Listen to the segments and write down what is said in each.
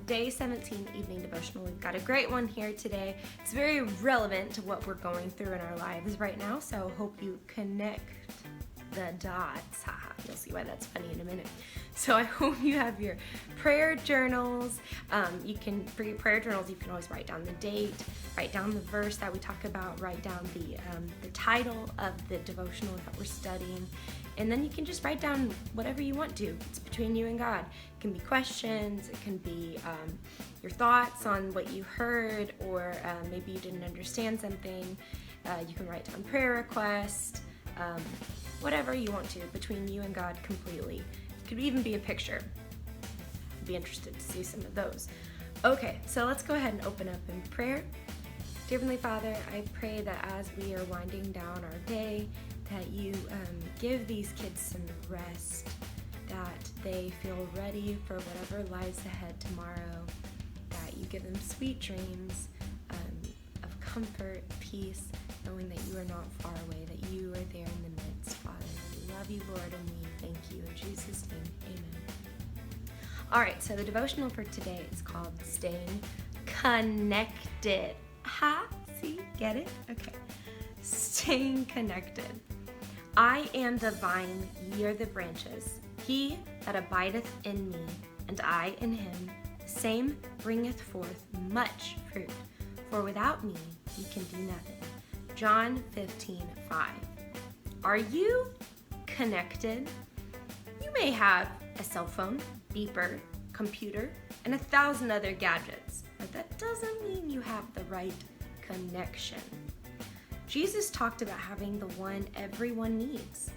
day 17 evening devotional. We've got a great one here today. It's very relevant to what we're going through in our lives right now, so hope you connect the dots. Haha, you'll see why that's funny in a minute. So I hope you have your prayer journals. For your prayer journals, you can always write down the date, write down the verse that we talk about, write down the title of the devotional that we're studying, and then you can just write down whatever you want to. It's between you and God. It can be questions, it can be your thoughts on what you heard, or maybe you didn't understand something. You can write down prayer requests, whatever you want to, between you and God completely. It could even be a picture. I'd be interested to see some of those. Okay, so let's go ahead and open up in prayer. Dear Heavenly Father, I pray that as we are winding down our day, that you give these kids some rest, that they feel ready for whatever lies ahead tomorrow, that you give them sweet dreams of comfort, peace, knowing that you are not far away, that you are there in the midst, Father. We love you, Lord, and we thank you. In Jesus' name, amen. All right, so the devotional for today is called Staying Connected. Ha, see, get it? Okay. Staying connected. I am the vine, ye are the branches. He that abideth in me, and I in him, the same bringeth forth much fruit. For without me ye can do nothing. John 15:5. Are you connected? You may have a cell phone, beeper, computer, and 1,000 other gadgets, but that doesn't mean you have the right connection. Jesus talked about having the one everyone needs,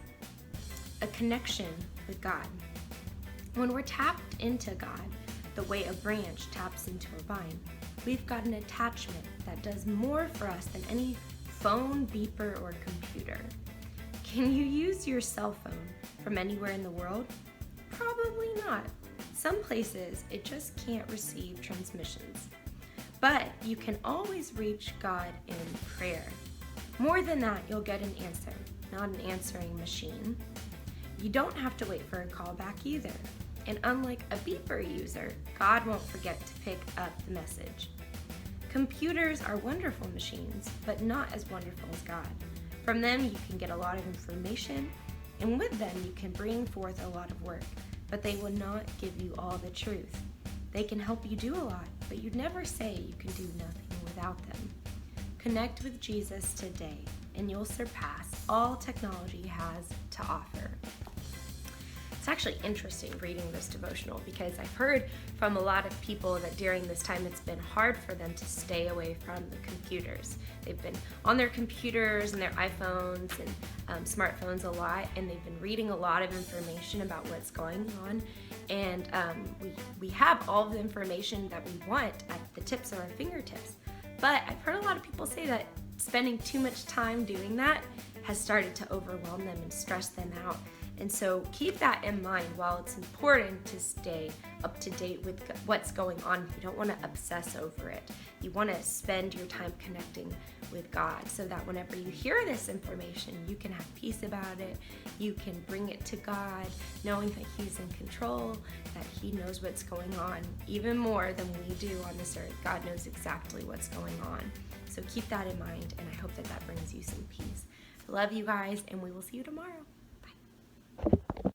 a connection with God. When we're tapped into God, the way a branch taps into a vine, we've got an attachment that does more for us than any phone, beeper, or computer. Can you use your cell phone from anywhere in the world? Probably not. Some places it just can't receive transmissions. But you can always reach God in prayer. More than that, you'll get an answer, not an answering machine. You don't have to wait for a call back either. And unlike a beeper user, God won't forget to pick up the message. Computers are wonderful machines, but not as wonderful as God. From them, you can get a lot of information, and with them, you can bring forth a lot of work, but they will not give you all the truth. They can help you do a lot, but you'd never say you can do nothing without them. Connect with Jesus today, and you'll surpass all technology has to offer. It's actually interesting reading this devotional because I've heard from a lot of people that during this time it's been hard for them to stay away from the computers. They've been on their computers and their iPhones and smartphones a lot, and they've been reading a lot of information about what's going on. And we have all the information that we want at the tips of our fingertips. But I've heard a lot of people say that spending too much time doing that has started to overwhelm them and stress them out. And so keep that in mind. While it's important to stay up to date with what's going on, you don't want to obsess over it. You want to spend your time connecting with God so that whenever you hear this information, you can have peace about it. You can bring it to God, knowing that He's in control, that He knows what's going on even more than we do on this earth. God knows exactly what's going on. So keep that in mind, and I hope that that brings you some peace. I love you guys, and we will see you tomorrow.